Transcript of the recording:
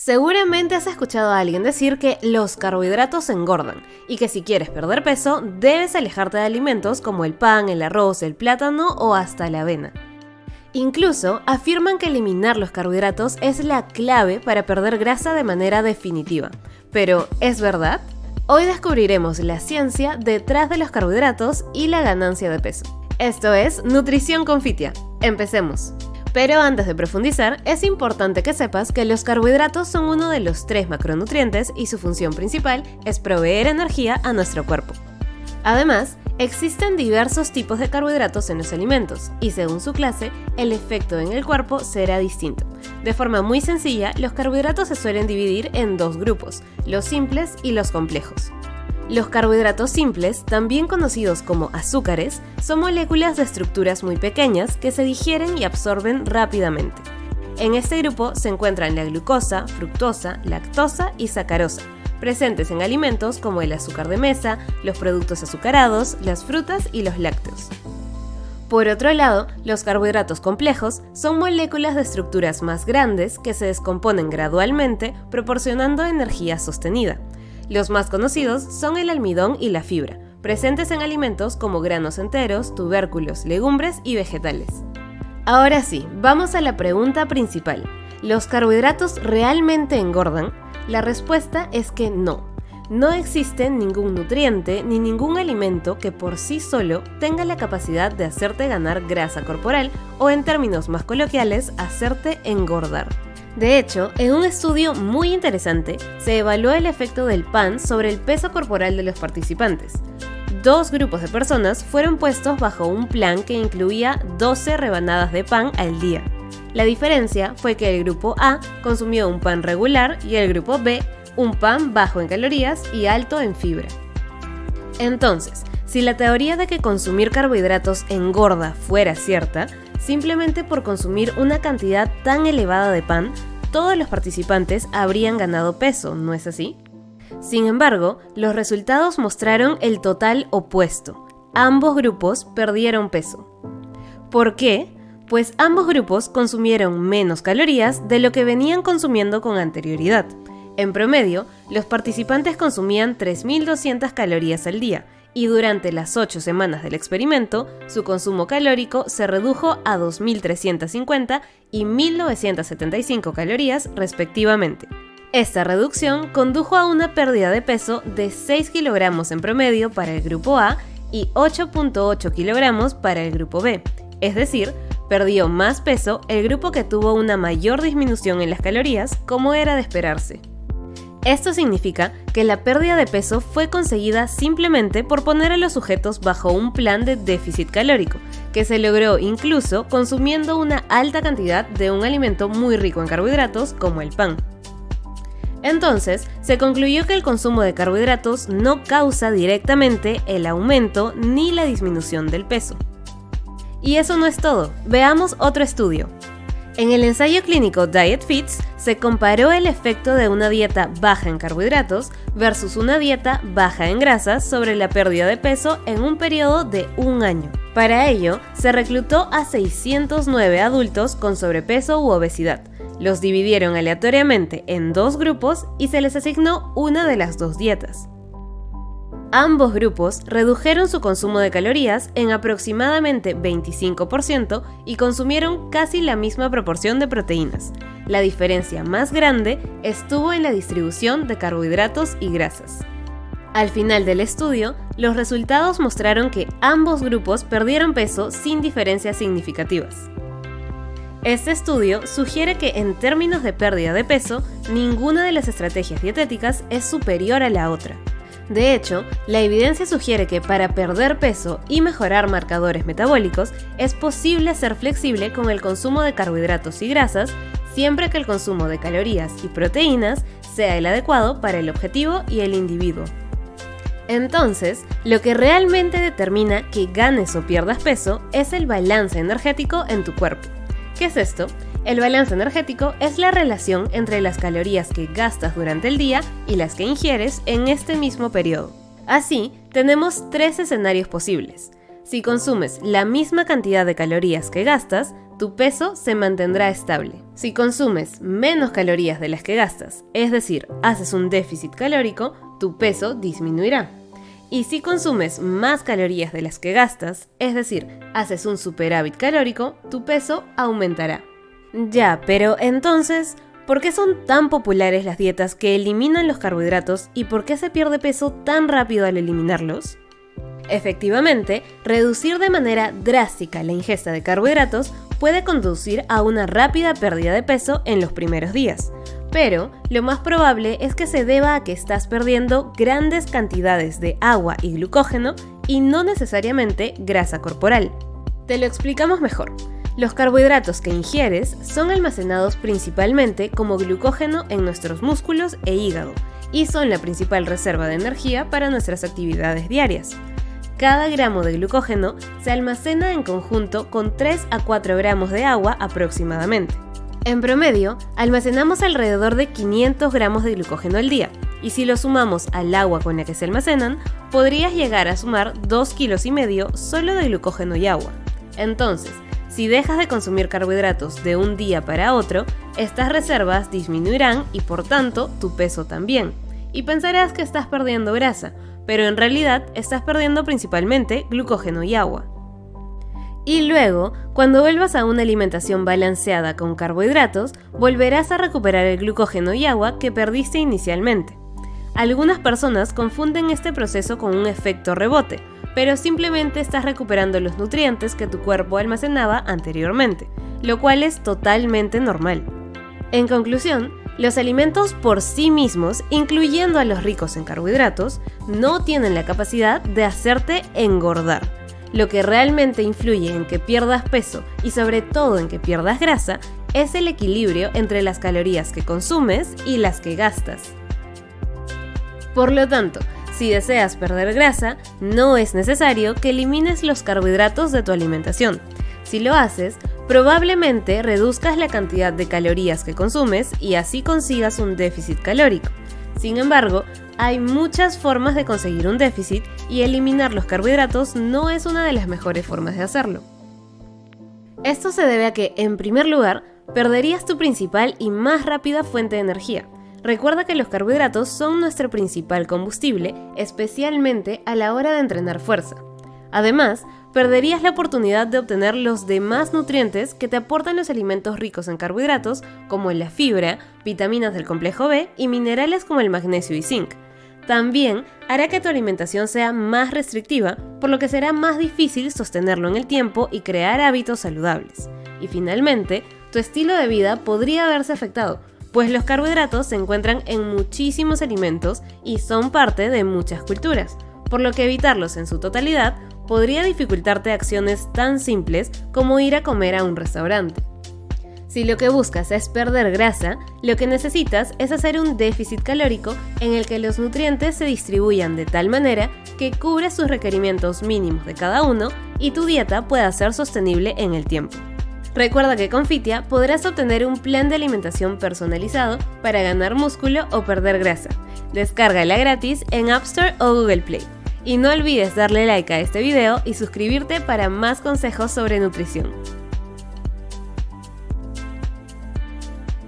Seguramente has escuchado a alguien decir que los carbohidratos engordan y que si quieres perder peso debes alejarte de alimentos como el pan, el arroz, el plátano o hasta la avena. Incluso afirman que eliminar los carbohidratos es la clave para perder grasa de manera definitiva. Pero, ¿es verdad? Hoy descubriremos la ciencia detrás de los carbohidratos y la ganancia de peso. Esto es Nutrición con Fitia. Empecemos. Pero antes de profundizar, es importante que sepas que los carbohidratos son uno de los 3 macronutrientes y su función principal es proveer energía a nuestro cuerpo. Además, existen diversos tipos de carbohidratos en los alimentos y según su clase, el efecto en el cuerpo será distinto. De forma muy sencilla, los carbohidratos se suelen dividir en 2 grupos, los simples y los complejos. Los carbohidratos simples, también conocidos como azúcares, son moléculas de estructuras muy pequeñas que se digieren y absorben rápidamente. En este grupo se encuentran la glucosa, fructosa, lactosa y sacarosa, presentes en alimentos como el azúcar de mesa, los productos azucarados, las frutas y los lácteos. Por otro lado, los carbohidratos complejos son moléculas de estructuras más grandes que se descomponen gradualmente, proporcionando energía sostenida. Los más conocidos son el almidón y la fibra, presentes en alimentos como granos enteros, tubérculos, legumbres y vegetales. Ahora sí, vamos a la pregunta principal. ¿Los carbohidratos realmente engordan? La respuesta es que no. No existe ningún nutriente ni ningún alimento que por sí solo tenga la capacidad de hacerte ganar grasa corporal o, en términos más coloquiales, hacerte engordar. De hecho, en un estudio muy interesante, se evaluó el efecto del pan sobre el peso corporal de los participantes. 2 grupos de personas fueron puestos bajo un plan que incluía 12 rebanadas de pan al día. La diferencia fue que el grupo A consumió un pan regular y el grupo B un pan bajo en calorías y alto en fibra. Entonces, si la teoría de que consumir carbohidratos engorda fuera cierta, simplemente por consumir una cantidad tan elevada de pan, todos los participantes habrían ganado peso, ¿no es así? Sin embargo, los resultados mostraron el total opuesto. Ambos grupos perdieron peso. ¿Por qué? Pues ambos grupos consumieron menos calorías de lo que venían consumiendo con anterioridad. En promedio, los participantes consumían 3.200 calorías al día, y durante las 8 semanas del experimento, su consumo calórico se redujo a 2.350 y 1.975 calorías respectivamente. Esta reducción condujo a una pérdida de peso de 6 kilogramos en promedio para el grupo A y 8.8 kilogramos para el grupo B, es decir, perdió más peso el grupo que tuvo una mayor disminución en las calorías, como era de esperarse. Esto significa que la pérdida de peso fue conseguida simplemente por poner a los sujetos bajo un plan de déficit calórico, que se logró incluso consumiendo una alta cantidad de un alimento muy rico en carbohidratos como el pan. Entonces, se concluyó que el consumo de carbohidratos no causa directamente el aumento ni la disminución del peso. Y eso no es todo, veamos otro estudio. En el ensayo clínico DIET-FITS se comparó el efecto de una dieta baja en carbohidratos versus una dieta baja en grasas sobre la pérdida de peso en un periodo de 1 año. Para ello, se reclutó a 609 adultos con sobrepeso u obesidad. Los dividieron aleatoriamente en 2 grupos y se les asignó una de las 2 dietas. Ambos grupos redujeron su consumo de calorías en aproximadamente 25% y consumieron casi la misma proporción de proteínas. La diferencia más grande estuvo en la distribución de carbohidratos y grasas. Al final del estudio, los resultados mostraron que ambos grupos perdieron peso sin diferencias significativas. Este estudio sugiere que en términos de pérdida de peso, ninguna de las estrategias dietéticas es superior a la otra. De hecho, la evidencia sugiere que para perder peso y mejorar marcadores metabólicos es posible ser flexible con el consumo de carbohidratos y grasas, siempre que el consumo de calorías y proteínas sea el adecuado para el objetivo y el individuo. Entonces, lo que realmente determina que ganes o pierdas peso es el balance energético en tu cuerpo. ¿Qué es esto? El balance energético es la relación entre las calorías que gastas durante el día y las que ingieres en este mismo periodo. Así, tenemos 3 escenarios posibles. Si consumes la misma cantidad de calorías que gastas, tu peso se mantendrá estable. Si consumes menos calorías de las que gastas, es decir, haces un déficit calórico, tu peso disminuirá. Y si consumes más calorías de las que gastas, es decir, haces un superávit calórico, tu peso aumentará. Ya, pero entonces, ¿por qué son tan populares las dietas que eliminan los carbohidratos y por qué se pierde peso tan rápido al eliminarlos? Efectivamente, reducir de manera drástica la ingesta de carbohidratos puede conducir a una rápida pérdida de peso en los primeros días, pero lo más probable es que se deba a que estás perdiendo grandes cantidades de agua y glucógeno y no necesariamente grasa corporal. Te lo explicamos mejor. Los carbohidratos que ingieres son almacenados principalmente como glucógeno en nuestros músculos e hígado y son la principal reserva de energía para nuestras actividades diarias. Cada gramo de glucógeno se almacena en conjunto con 3 a 4 gramos de agua aproximadamente. En promedio, almacenamos alrededor de 500 gramos de glucógeno al día, y si lo sumamos al agua con la que se almacenan, podrías llegar a sumar 2,5 kilos solo de glucógeno y agua. Entonces, si dejas de consumir carbohidratos de un día para otro, estas reservas disminuirán y por tanto tu peso también. Y pensarás que estás perdiendo grasa, pero en realidad estás perdiendo principalmente glucógeno y agua. Y luego, cuando vuelvas a una alimentación balanceada con carbohidratos, volverás a recuperar el glucógeno y agua que perdiste inicialmente. Algunas personas confunden este proceso con un efecto rebote, pero simplemente estás recuperando los nutrientes que tu cuerpo almacenaba anteriormente, lo cual es totalmente normal. En conclusión, los alimentos por sí mismos, incluyendo a los ricos en carbohidratos, no tienen la capacidad de hacerte engordar. Lo que realmente influye en que pierdas peso y sobre todo en que pierdas grasa es el equilibrio entre las calorías que consumes y las que gastas. Por lo tanto, si deseas perder grasa, no es necesario que elimines los carbohidratos de tu alimentación. Si lo haces, probablemente reduzcas la cantidad de calorías que consumes y así consigas un déficit calórico. Sin embargo, hay muchas formas de conseguir un déficit y eliminar los carbohidratos no es una de las mejores formas de hacerlo. Esto se debe a que, en primer lugar, perderías tu principal y más rápida fuente de energía. Recuerda que los carbohidratos son nuestro principal combustible, especialmente a la hora de entrenar fuerza. Además, perderías la oportunidad de obtener los demás nutrientes que te aportan los alimentos ricos en carbohidratos, como la fibra, vitaminas del complejo B y minerales como el magnesio y zinc. También hará que tu alimentación sea más restrictiva, por lo que será más difícil sostenerlo en el tiempo y crear hábitos saludables. Y finalmente, tu estilo de vida podría verse afectado, pues los carbohidratos se encuentran en muchísimos alimentos y son parte de muchas culturas, por lo que evitarlos en su totalidad podría dificultarte acciones tan simples como ir a comer a un restaurante. Si lo que buscas es perder grasa, lo que necesitas es hacer un déficit calórico en el que los nutrientes se distribuyan de tal manera que cubra sus requerimientos mínimos de cada uno y tu dieta pueda ser sostenible en el tiempo. Recuerda que con Fitia podrás obtener un plan de alimentación personalizado para ganar músculo o perder grasa. Descárgala gratis en App Store o Google Play. Y no olvides darle like a este video y suscribirte para más consejos sobre nutrición.